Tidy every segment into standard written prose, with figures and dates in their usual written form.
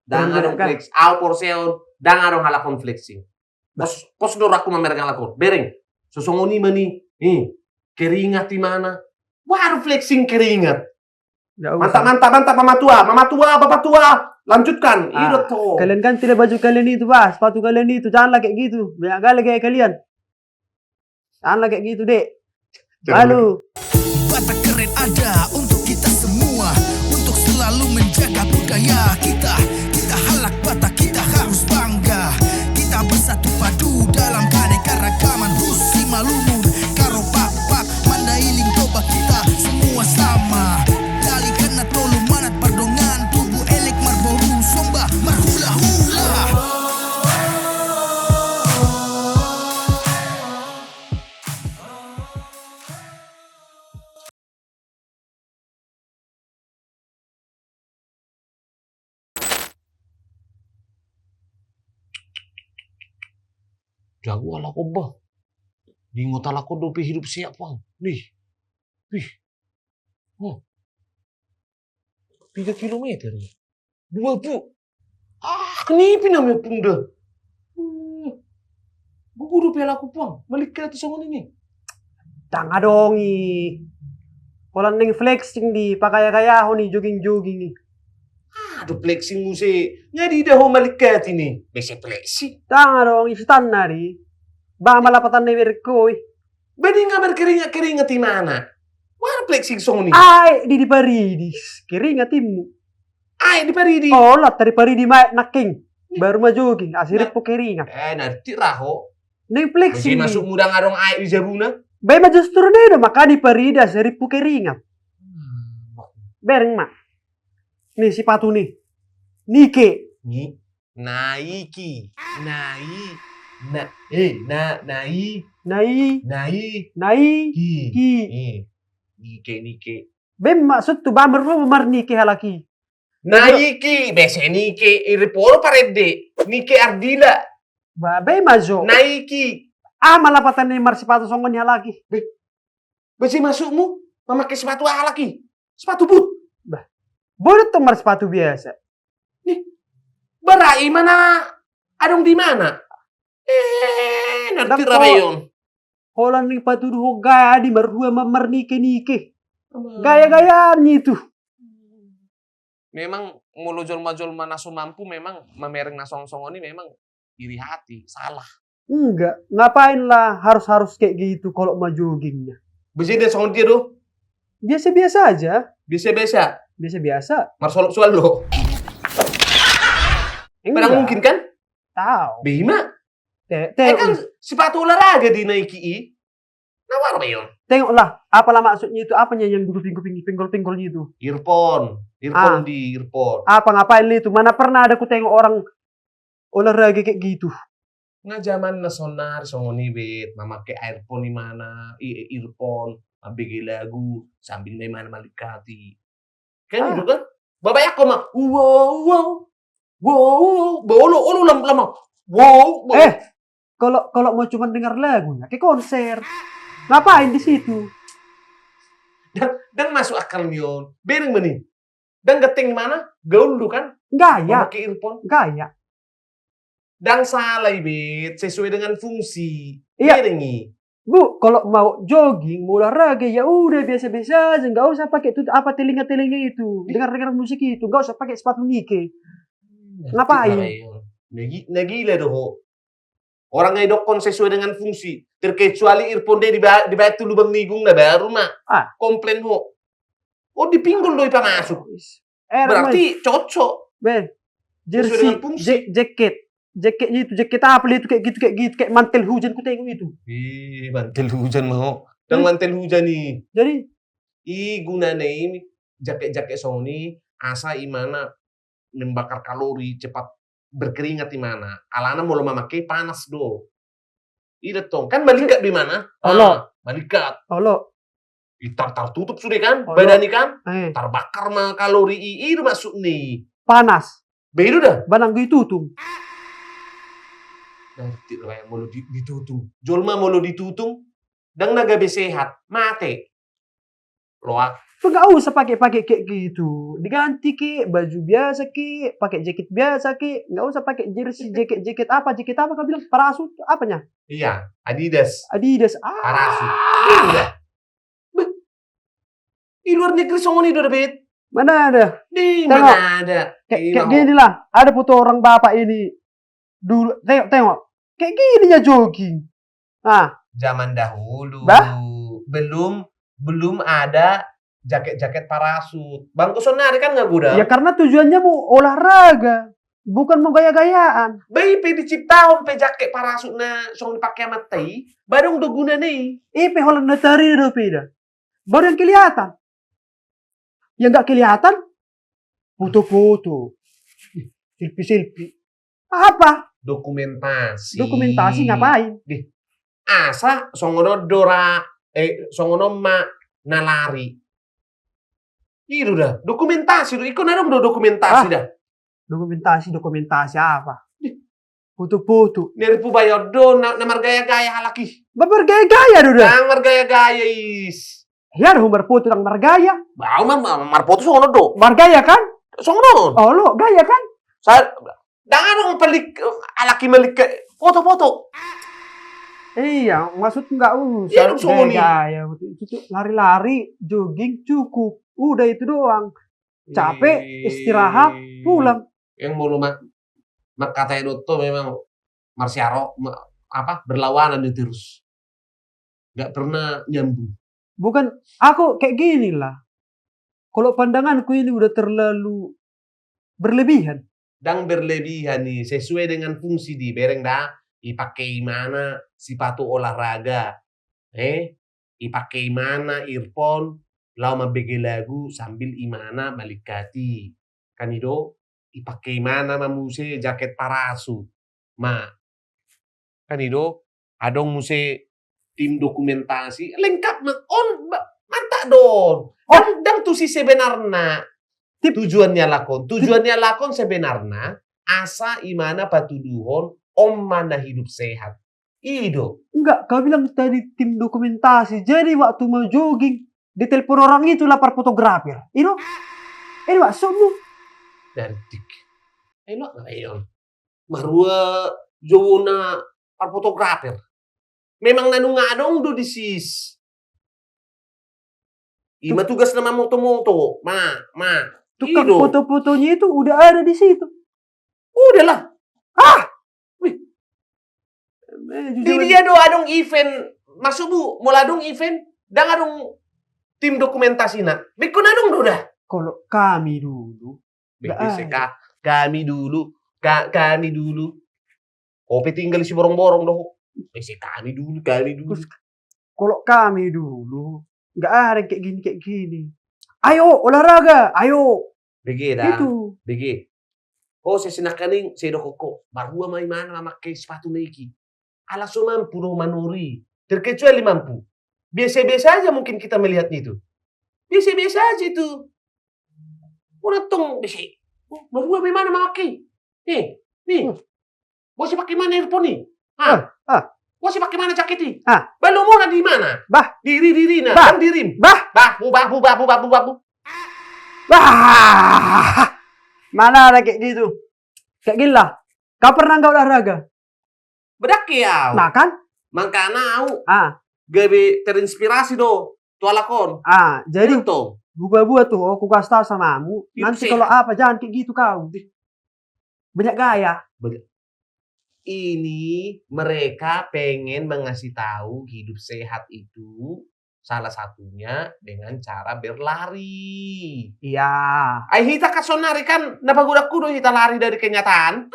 Dan arong flex, au porseon, dan arong halakon flexing. Pos dor aku mamerang lakon. Bereng, sosongoni mani, keringat di mana? Waru flexing keringat. Mantap, mama tua, bapak tua. Lanjutkan, irot toh. Kalian kan tidak baju kalian itu, sepatu kalian itu, janganlah kayak gitu. Banyak kali kayak kalian. Janganlah kayak gitu, Dek. Lalu. Batak keren ada untuk kita semua, untuk selalu menjaga budaya kita. Kita halak Batak, kita harus bangga. Kita bersatu padu dalam keanekaragaman. Husi Malumun, Karo Pak, Mandailing Toba, kita semua sama. Dali kena tolu manat pardongan, tubuh elek marboru somba marhula-hula. Jago ala ko ba? Di ngotal ako dope hidup siap bang. Wih. 3 kilometer. 2 bu. Kenipin namanya punda. Guru pela aku bang. Balik ke atas songon ini. Tanga dong Polan ning flexing di pakaya-kaya ho ni jogging-jogging ni. Aduh flexing musik. Ngadi dah ho malikat ini. Besi flexing. Tanga dong istan nari. Ba malapatan ni berkoy. Badi nga berkeringat di mana? Wala flexing song ni. Ay, di paridis. Keringat timmu. Ay, di paridi. Oh, lah dari paridi naking. Baru mah jogging, asirip po keringat. Nanti raho. Ning flexing Masih masuk muda ngarong ay di jabuna. Bay mah justru nih maka di paridi asirip po keringat. Bereng mak. Nih sepatu nih. Nike. Naiki. Nike. Bay maksud tuh bamar Nike halaki. Naiki, bese Nike, iriporo parede. Nike Ardila. Bay majo. Naiki. Malapatan ni sepatu songonnya lagi. Besi masukmu memakai sepatu lagi. Sepatu boot. Boleh tuh sepatu biasa. Nih, berai mana? Adong di mana? Nanti rayon. Holang nih patuduh gaya di berdua mamar Nike. Gaya-gayaan itu. Memang mulu jol-jol nasu mampu memang memereng nasong-songoni memang iri hati, salah. Enggak, ngapain lah harus kayak gitu kalau mau joggingnya. Bisa dia songon dia doh? Biasa-biasa aja. Biasa-biasa? Marsolok soal lo. Padahal mungkin kan? Tahu. Bima? Kan sepatu olahraga di Nike. Nawar ba yun? Tengoklah, apalah maksudnya itu, apanya yang dulu pinggul-pinggulnya itu? Earphone. Earphone. Apa ngapain itu? Mana pernah ada ku tengok orang olahraga kayak gitu. Nga zaman na sonar, songoni bet, memakai earphone di mana, earphone, mabigi lagu, sambil may mana malikati. Kan itu kan? Babayak ko ma, wow, bolo lama. Wow. Kalau mau cuma dengar lagunya, kayak konser. Ngapain di situ? Dan masuk akal yun. Bering meni. Dan geting mana? Gaul lu kan? Gaya. Memakai earphone. Gaya. Dan salah bet, sesuai dengan fungsi. Iya. Beringi. Bu, kalau mau jogging, mau olahraga ya udah biasa-biasa aja, nggak usah pakai itu apa telinga itu, dengar musik itu, nggak usah pakai sepatu Nike. Ngapain? Nagila doh. Orang ngedokon sesuai dengan fungsi. Terkecuali earphone dia di batu lubang nigung na baru mah. Komplain ho. Oh dipinggul doi pangasuk. Berarti cocok. Jersey, jaketnya itu, jaket apa itu kayak gitu, kayak mantel hujan ku tengok itu. Mantel hujan mau. Dan mantel hujan nih. Jadi? Gunanya ini jaket Sony asa imana membakar kalori cepat berkeringat di mana. Alana mau memakai panas do. Iya tong. Kan balikat di mana? Balikat. Tar tutup sudah kan? Badani kan? Terbakar mah kalori itu masuk nih. Panas. Begitu dah. Banang ditutum. Nanti lah yang mau ditutung. Jolma mau ditutung. Dan naga sehat. Mate. Loak. Enggak usah pakai kayak gitu. Diganti ke baju biasa ke, pakai jaket biasa ke, enggak usah pakai jersey jaket apa kau bilang parasut apanya? Iya, Adidas. Adidas. Parasut. Udah. Beh, di luar negeri semua ini udah bet. Mana ada? Di Tengok. mana ada? Kayak gini lah. Ada foto orang bapak ini. Dulu tengok. Kayak gini ya jogging. Ah, Zaman dahulu. Bah? Belum ada jaket-jaket parasut. Bang Kusonari kan nggak guna. ya karena tujuannya mau olahraga, bukan mau gaya-gayaan. Bayi diciptakan pe jaket parasut na song dipakai sama tei. Badong do guna nih. Pe Holanda tari do peda. Baru yang kelihatan. Yang nggak kelihatan, foto-foto, selfie. Apa? Dokumentasi. Dokumentasi ngapain? Asa songono songono ma nalari. Itu dah, dokumentasi tuh. Ikut nadong do dokumentasi dah. Dokumentasi apa? Foto-foto. Neri pu bayar do namar gaya-gaya halaki. Babar gaya-gaya udah. Namar gaya-gaya is. Ya ada humor foto yang margaya. Bau mar foto songono do. Margaya kan? Songono. Oh lo gaya kan? Saya jangan dong pelik alaki melik foto-foto. Iya, maksud nggak Iya, usah gaya. Lari-lari, jogging cukup. Udah itu doang. Capek, istirahat, pulang. Yang mulu mak katanya Dotto memang Marsiaro berlawanan itu terus. Nggak pernah nyambung. Bukan, aku kayak gini lah. Kalau pandanganku ini udah terlalu berlebihan. Dan berlebihan nih, sesuai dengan fungsi di bereng dah. Ipakai mana sepatu olahraga. Ipakai mana earphone. Lau mabege lagu sambil imana malikati. Kan itu, ipakai mana mamuse jaket parasut. Kan itu, adong muse tim dokumentasi lengkap mantap dong. Dan tuh si sebenarnya tujuannya lakon sebenarnya asa imana patuduhon mana hidup sehat. Ido. Enggak, kau bilang tadi tim dokumentasi. Jadi waktu mau jogging, ditelepon orang itu lapar fotografer. Ini maksudmu? Dan dik. Ngayon. Marua jona par fotografer. Memang nanungadong do disis. Ima tugas nama moto-moto. Tukang foto-fotonya itu udah ada di situ. Udahlah. Di dia do adong event. Maksudmu mulai adong event. Dan adong tim dokumentasi na. Bikun adong do dah. Kalau kami dulu. Kami dulu. Kopi tinggal si borong-borong doh. Kami dulu. Kalau kami dulu. Nggak ada kayak gini. Ayo olahraga. Ayo. Bege dah. Itu. Bege. Oh saya sinakaning. Saya koko. Baru may mana memakai sepatu Nike. Ala so mampu no manuri. Terkecuali mampu. Biasa-biasa aja mungkin kita melihatnya itu. Biasa-biasa aja itu. Udah tong biasa. Baru may mana memakai. Nih. Bos pakai mana earphone nih? Bos pakai mana jaket nih? Belum mau di mana? Bah. Diri nah. Bah. Kan dirim. Bah. Bu. Bah. Mana ada kayak gitu? Kayak gila. Kau pernah nggak olahraga? Bedak ya. Makan? Mangkana au. Gabe terinspirasi do. Tua lakon. Jadi tuh. buah-buah tuh aku kasih tahu sama kamu. Nanti kalau apa jangan kayak gitu kau. Banyak gaya. Ini mereka pengen mengasih tahu hidup sehat itu salah satunya dengan cara berlari. Iya. Hita kasonari kan napagudak kudo hita lari dari kenyataan.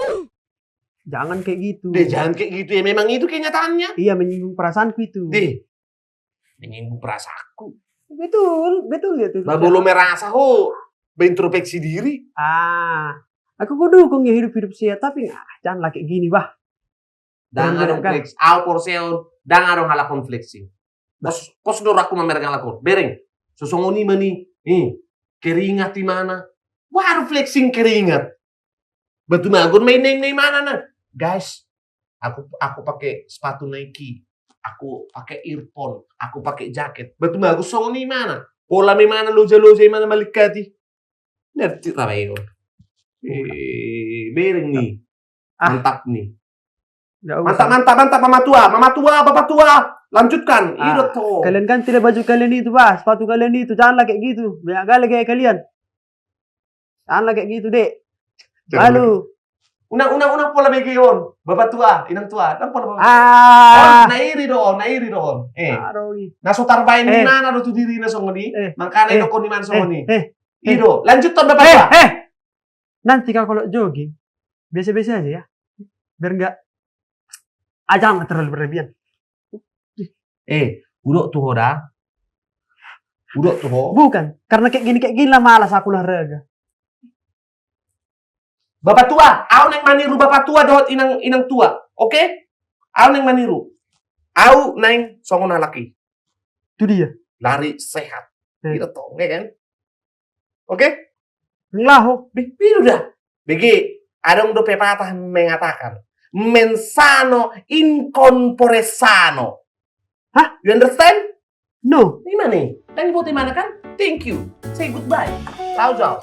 Jangan kayak gitu. Jangan kayak gitu ya. Memang itu kenyataannya. Iya, menyinggung perasaanku itu. Menyinggung perasaanku. Betul ya tuh. Belum merasa berintrospeksi diri. Aku dukung ya hidup sehat, tapi jangan kayak gini, bah. Dan ada flex, au porseon, dan ada halakon flexing. Pos dor aku memergang lakon. Bereng. Sosongoni mani, keringat di mana? Waru flexing keringat. Batu magun main mana nah? Guys, aku pakai sepatu Nike, aku pakai earphone, aku pakai jaket. Batu magun songoni mana? Pola memang loja-loja mana malikati. Ngerti tak bayo. Bereng nih. Mantap nih. Nggak usah. Mantap, mama tua, bapak tua. Lanjutkan. Itu tuh. Kalian kan tidak baju kalian itu, Pak. Sepatu kalian itu. Janganlah kayak gitu. Banyak kali kayak kalian. Janganlah kayak gitu, Dek. Lalu. Unang pola begion. Bapak tua, inang tua. Dan pola bapak. Nairi doon. Aduh. Nasutar bayin ni nana do tu diri na songoni. Mangkana ino kon ni man songoni. Eh. Ido, lanjut ton bapak tua. Nanti kalau jogging, biasa-biasa aja ya. Biar enggak jangan terlalu berlebihan. Udok tuh hoda. Udok tuh ho. Bukan, karena kayak gini lah malas aku olahraga. Bapak tua, aku neng maniru bapak tua dohot inang tua. Oke? Aku neng maniru. Aku neng songon laki. Itu dia. Lari sehat. Gitu toh, kan? Oke? Ngelaho. Biru dah. Begi, ada yang pepatah mengatakan, mensano incorpore sano. Hah? You understand? No. Di mana nih? Kan ibu di mana kan? Thank you. Say goodbye. Ciao, ciao.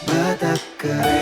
Batak keren